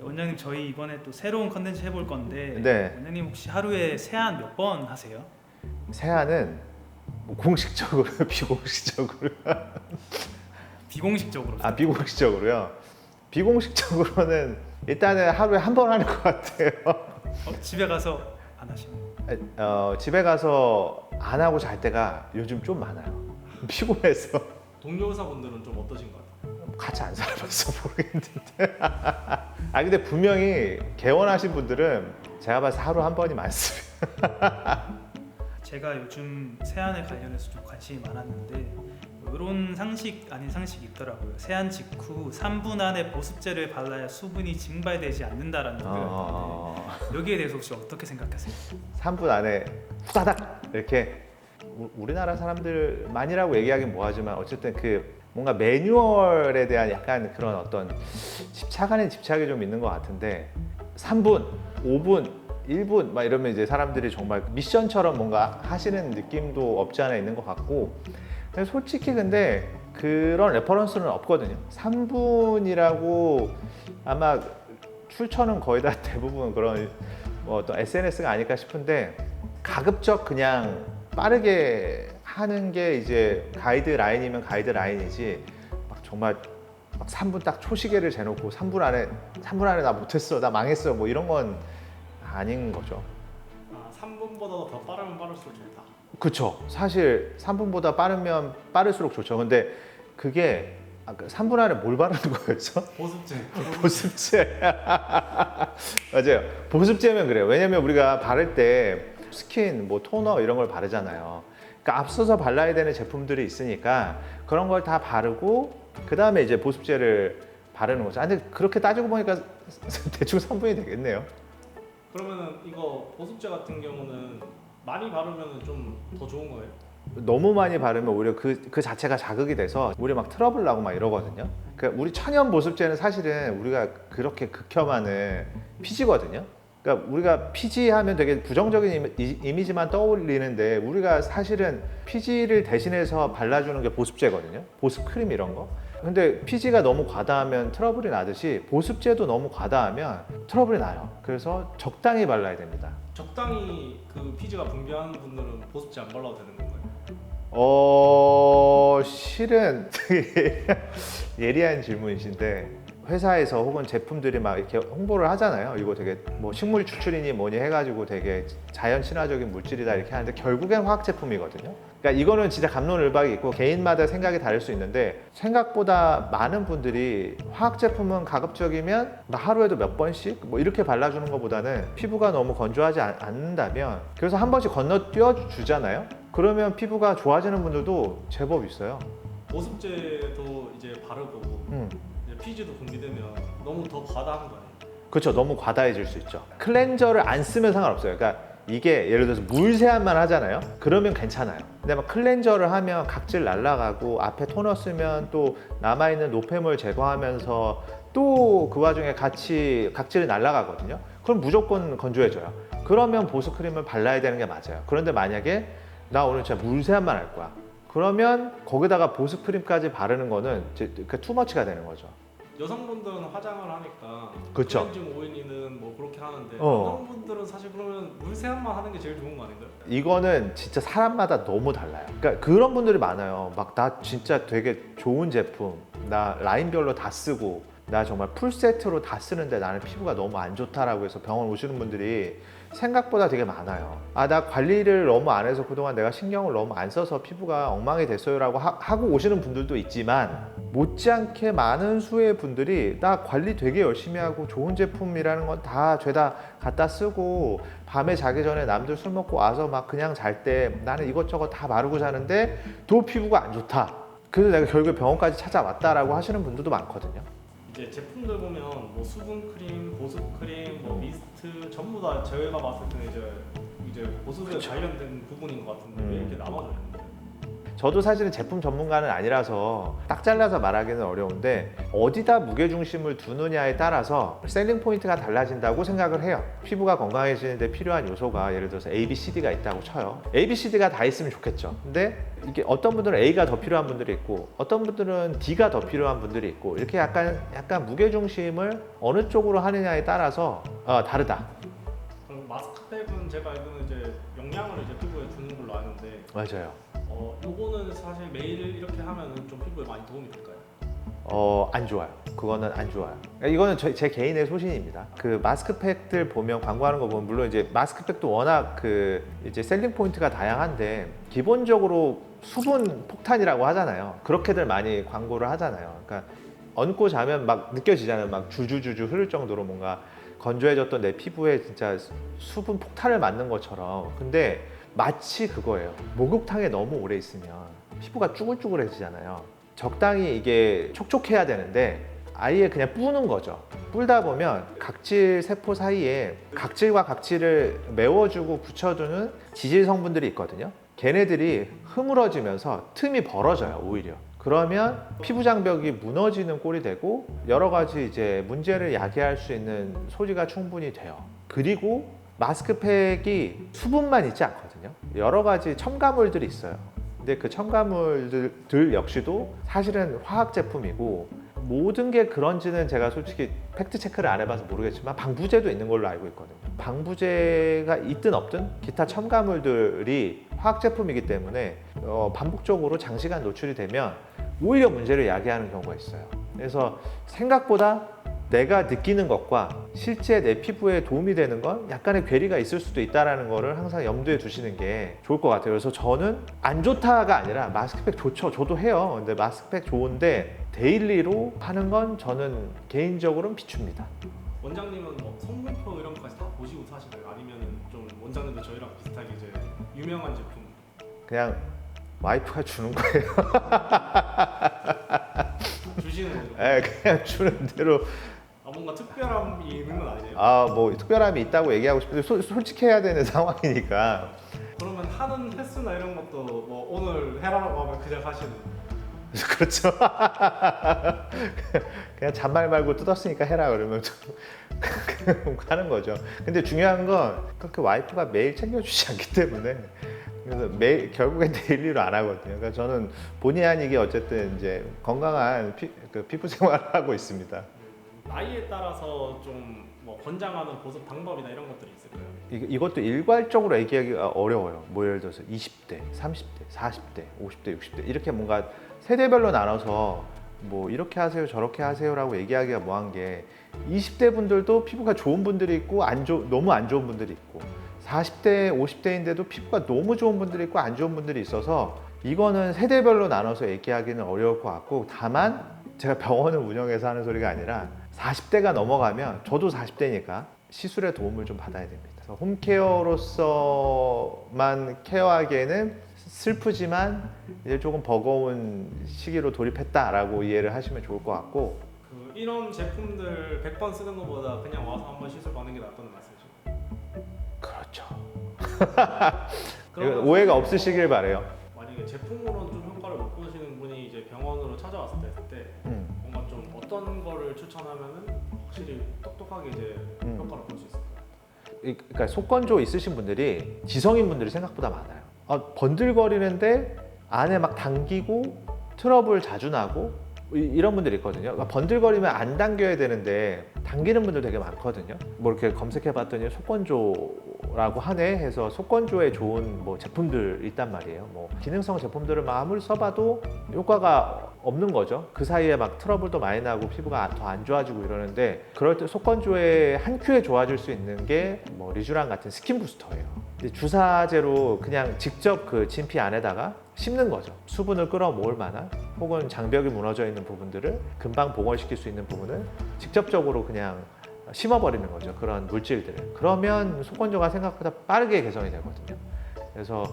원장님 저희 이번에 또 새로운 컨텐츠 해볼 건데 네. 원장님 혹시 하루에 세안 몇 번 하세요? 세안은 뭐 공식적으로 비공식적으로 비공식적으로. 비공식적으로요. 비공식적으로는 일단은 하루에 한 번 하는 것 같아요. 집에 가서 안 하시는? 집에 가서 안 하고 잘 때가 요즘 좀 많아요. 피곤해서. 동료 의사분들은 좀 어떠신 것 같아요? 같이 안 살아봐서 모르겠는데. 근데 분명히 개원하신 분들은 제가 봐서 하루 한 번이 많습니다. 제가 요즘 세안에 관련해서 좀 관심이 많았는데 이런 상식 아닌 상식이 있더라고요. 세안 직후 3분 안에 보습제를 발라야 수분이 증발되지 않는다라는 거예요. 여기에 대해서 혹시 어떻게 생각하세요? 3분 안에 후다닥 이렇게 우리나라 사람들만이라고 얘기하긴 뭐하지만 어쨌든 그 뭔가 매뉴얼에 대한 약간 그런 어떤 집착 아닌 집착이 좀 있는 것 같은데 3분, 5분, 1분 막 이러면 이제 사람들이 정말 미션처럼 뭔가 하시는 느낌도 없지 않아 있는 것 같고 솔직히 근데 그런 레퍼런스는 없거든요. 3분이라고 아마 출처는 거의 다 대부분 그런 뭐 어떤 SNS가 아닐까 싶은데 가급적 그냥 빠르게 하는 게 이제 가이드라인이면 가이드라인이지 막 정말 막 3분 딱 초시계를 재놓고 3분 안에 나 못했어 나 망했어 뭐 이런 건 아닌 거죠. 3분보다 더 빠르면 빠를수록 좋다. 그쵸. 사실 3분보다 빠르면 빠를수록 좋죠. 근데 그게 3분 안에 뭘 바르는 거였죠? 보습제. 보습제. 맞아요. 보습제면 그래요. 왜냐면 우리가 바를 때 스킨, 뭐 토너 이런 걸 바르잖아요. 그러니까 앞서서 발라야 되는 제품들이 있으니까 그런 걸 다 바르고 그 다음에 이제 보습제를 바르는 거죠. 근데 그렇게 따지고 보니까 대충 3분이 되겠네요. 그러면은 이거 보습제 같은 경우는 많이 바르면 좀 더 좋은 거예요? 너무 많이 바르면 오히려 그 자체가 자극이 돼서 우리 막 트러블 나고 막 이러거든요. 그러니까 우리 천연 보습제는 사실은 우리가 그렇게 극혐하는 피지거든요. 그러니까 우리가 피지 하면 되게 부정적인 이미지만 떠올리는데 우리가 사실은 피지를 대신해서 발라주는 게 보습제거든요. 보습 크림 이런 거. 근데 피지가 너무 과다하면 트러블이 나듯이 보습제도 너무 과다하면 트러블이 나요. 그래서 적당히 발라야 됩니다. 적당히 그 피지가 붕괴하는 분들은 보습제 안 발라도 되는 건가요? 실은 되게 예리한 질문이신데 회사에서 혹은 제품들이 막 이렇게 홍보를 하잖아요. 이거 되게 뭐 식물 추출이니 뭐니 해가지고 되게 자연 친화적인 물질이다 이렇게 하는데 결국엔 화학 제품이거든요. 그러니까 이거는 진짜 갑론을박이 있고 개인마다 생각이 다를 수 있는데 생각보다 많은 분들이 화학 제품은 가급적이면 하루에도 몇 번씩 뭐 이렇게 발라주는 것보다는 피부가 너무 건조하지 않는다면 그래서 한 번씩 건너뛰어 주잖아요. 그러면 피부가 좋아지는 분들도 제법 있어요. 보습제도 이제 바르고 이제 피지도 붕괴되면 너무 더 과다한 거 아니에요? 그렇죠. 너무 과다해질 수 있죠. 클렌저를 안 쓰면 상관없어요. 그러니까 이게 예를 들어서 물 세안만 하잖아요. 그러면 괜찮아요. 근데 막 클렌저를 하면 각질 날아가고 앞에 토너 쓰면 또 남아있는 노폐물 제거하면서 또 그 와중에 같이 각질이 날아가거든요. 그럼 무조건 건조해져요. 그러면 보습크림을 발라야 되는 게 맞아요. 그런데 만약에 나 오늘 진짜 물 세안만 할 거야. 그러면 거기다가 보습크림까지 바르는 거는 투머치가 되는 거죠. 여성분들은 화장을 하니까 그쵸. 클렌징 오일이는 뭐 그렇게 하는데 어. 남성분들은 사실 그러면 물 세안만 하는 게 제일 좋은 거 아닌가요? 이거는 진짜 사람마다 너무 달라요. 그러니까 그런 분들이 많아요. 막 나 진짜 되게 좋은 제품, 나 라인별로 다 쓰고 나 정말 풀 세트로 다 쓰는데 나는 피부가 너무 안 좋다라고 해서 병원 오시는 분들이 생각보다 되게 많아요. 나 관리를 너무 안 해서 그동안 내가 신경을 너무 안 써서 피부가 엉망이 됐어요라고 하고 오시는 분들도 있지만 못지않게 많은 수의 분들이 나 관리 되게 열심히 하고 좋은 제품이라는 건 다 죄다 갖다 쓰고 밤에 자기 전에 남들 술 먹고 와서 막 그냥 잘 때 나는 이것저것 다 바르고 자는데 또 피부가 안 좋다. 그래서 내가 결국에 병원까지 찾아왔다라고 하시는 분들도 많거든요. 이제 제품들 보면 뭐 수분 크림, 보습 크림, 뭐 미스트 전부 다 저희가 봤을 때는 이제 보습에 관련된 부분인 것 같은데 왜 이렇게 나눠져 있는 거예요? 저도 사실은 제품 전문가는 아니라서 딱 잘라서 말하기는 어려운데 어디다 무게중심을 두느냐에 따라서 셀링 포인트가 달라진다고 생각을 해요. 피부가 건강해지는데 필요한 요소가 예를 들어서 A, B, C, D가 있다고 쳐요. A, B, C, D가 다 있으면 좋겠죠. 근데 이게 어떤 분들은 A가 더 필요한 분들이 있고 어떤 분들은 D가 더 필요한 분들이 있고 이렇게 약간 무게중심을 어느 쪽으로 하느냐에 따라서 다르다. 그럼 마스크팩은 제가 알기로는 이제 영양을 이제 피부에 주는 걸로 아는데 맞아요. 요거는 사실 매일 이렇게 하면은 좀 피부에 많이 도움이 될까요? 안 좋아요. 그거는 안 좋아요. 이거는 제 개인의 소신입니다. 그 마스크팩들 보면 광고하는 거 보면 물론 이제 마스크팩도 워낙 그 이제 셀링 포인트가 다양한데 기본적으로 수분 폭탄이라고 하잖아요. 그렇게들 많이 광고를 하잖아요. 그러니까 얹고 자면 막 느껴지잖아요. 막 주주주주 흐를 정도로 뭔가 건조해졌던 내 피부에 진짜 수분 폭탄을 맞는 것처럼. 근데 마치 그거예요. 목욕탕에 너무 오래 있으면 피부가 쭈글쭈글해지잖아요. 적당히 이게 촉촉해야 되는데 아예 그냥 뿌는 거죠. 뿌다 보면 각질 세포 사이에 각질과 각질을 메워주고 붙여주는 지질 성분들이 있거든요. 걔네들이 흐물어지면서 틈이 벌어져요, 오히려. 그러면 피부 장벽이 무너지는 꼴이 되고 여러 가지 이제 문제를 야기할 수 있는 소지가 충분히 돼요. 그리고 마스크팩이 수분만 있지 않거든요. 여러 가지 첨가물들이 있어요. 근데 그 첨가물들 역시도 사실은 화학 제품이고 모든 게 그런지는 제가 솔직히 팩트 체크를 안 해봐서 모르겠지만 방부제도 있는 걸로 알고 있거든요. 방부제가 있든 없든 기타 첨가물들이 화학 제품이기 때문에 반복적으로 장시간 노출이 되면 오히려 문제를 야기하는 경우가 있어요. 그래서 생각보다 내가 느끼는 것과 실제 내 피부에 도움이 되는 건 약간의 괴리가 있을 수도 있다는 거를 항상 염두에 두시는 게 좋을 것 같아요. 그래서 저는 안 좋다가 아니라 마스크팩 좋죠. 저도 해요. 근데 마스크팩 좋은데 데일리로 하는 건 저는 개인적으로는 비춥니다. 원장님은 뭐 성분표 이런 것까지 다 보시고 사시나요? 아니면은 좀 원장님도 저희랑 비슷하게 이제 유명한 제품 그냥 와이프가 주는 거예요. 주시는 거죠? 네, 그냥 주는 대로. 뭔가 특별함이 있는 건 아니에요? 뭐 특별함이 있다고 얘기하고 싶은데 솔직해야 되는 상황이니까. 그러면 하는 횟수나 이런 것도 뭐 오늘 해라라고 하면 그냥 하시는 그렇죠. 그냥 잔말 말고 뜯었으니까 해라 그러면 하는 거죠. 근데 중요한 건 그렇게 와이프가 매일 챙겨주지 않기 때문에 그래서 매일 결국엔 데일리로 안 하거든요. 그러니까 저는 본의 아니게 어쨌든 이제 건강한 피부 생활을 하고 있습니다. 나이에 따라서 좀 뭐 권장하는 보습 방법이나 이런 것들이 있을까요? 이것도 일괄적으로 얘기하기가 어려워요. 뭐 예를 들어서 20대, 30대, 40대, 50대, 60대 이렇게 뭔가 세대별로 나눠서 뭐 이렇게 하세요 저렇게 하세요라고 얘기하기가 뭐한 게 20대 분들도 피부가 좋은 분들이 있고 너무 안 좋은 분들이 있고 40대, 50대인데도 피부가 너무 좋은 분들이 있고 안 좋은 분들이 있어서 이거는 세대별로 나눠서 얘기하기는 어려울 것 같고 다만 제가 병원을 운영해서 하는 소리가 아니라 40대가 넘어가면 저도 40대니까 시술의 도움을 좀 받아야 됩니다. 그래서 홈케어로서만 케어하기에는 슬프지만 이제 조금 버거운 시기로 돌입했다라고 이해를 하시면 좋을 것 같고 이런 제품들 100번 쓰는 것보다 그냥 와서 한번 시술 받는 게 낫다는 말씀이시죠? 그렇죠. 오해가 없으시길 바래요. 만약에 제품으로는 좀 효과를 못 보시는 분이 이제 병원으로 찾아왔을 때 뭔가 좀 어떤 거를 추천하면은 확실히 똑똑하게 이제 효과를 볼 수 있을까요? 그러니까 속건조 있으신 분들이 지성인 분들이 생각보다 많아요. 번들거리는데 안에 막 당기고 트러블 자주 나고 이런 분들이 있거든요. 그러니까 번들거리면 안 당겨야 되는데 당기는 분들 되게 많거든요. 뭐 이렇게 검색해봤더니 속건조라고 하네 해서 속건조에 좋은 뭐 제품들 있단 말이에요. 뭐 기능성 제품들을 막 아무리 써봐도 효과가 없는 거죠. 그 사이에 막 트러블도 많이 나고 피부가 더 안 좋아지고 이러는데 그럴 때 속건조에 한 큐에 좋아질 수 있는 게 뭐 리쥬란 같은 스킨 부스터예요. 근데 주사제로 그냥 직접 그 진피 안에다가 심는 거죠. 수분을 끌어모을 만한 혹은 장벽이 무너져 있는 부분들을 금방 복원시킬 수 있는 부분을 직접적으로 그냥 심어버리는 거죠. 그런 물질들을. 그러면 속건조가 생각보다 빠르게 개선이 되거든요. 그래서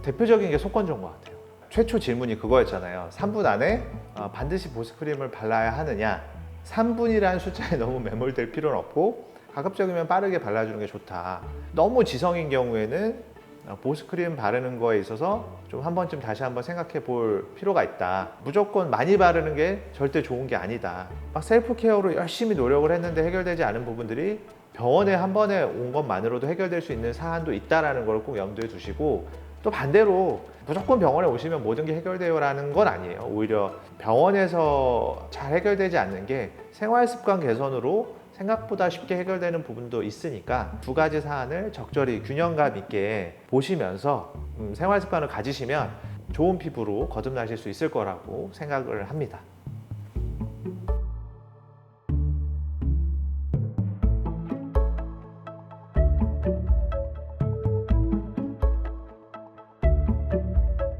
대표적인 게 속건조인 것 같아요. 최초 질문이 그거였잖아요. 3분 안에 반드시 보습크림을 발라야 하느냐. 3분이라는 숫자에 너무 매몰될 필요는 없고 가급적이면 빠르게 발라주는 게 좋다. 너무 지성인 경우에는 보습크림 바르는 거에 있어서 좀 한 번쯤 다시 한번 생각해 볼 필요가 있다. 무조건 많이 바르는 게 절대 좋은 게 아니다. 막 셀프 케어로 열심히 노력을 했는데 해결되지 않은 부분들이 병원에 한 번에 온 것만으로도 해결될 수 있는 사안도 있다라는 걸 꼭 염두에 두시고, 또 반대로 무조건 병원에 오시면 모든 게 해결돼요라는 건 아니에요. 오히려 병원에서 잘 해결되지 않는 게 생활 습관 개선으로 생각보다 쉽게 해결되는 부분도 있으니까 두 가지 사안을 적절히 균형감 있게 보시면서 생활 습관을 가지시면 좋은 피부로 거듭나실 수 있을 거라고 생각을 합니다.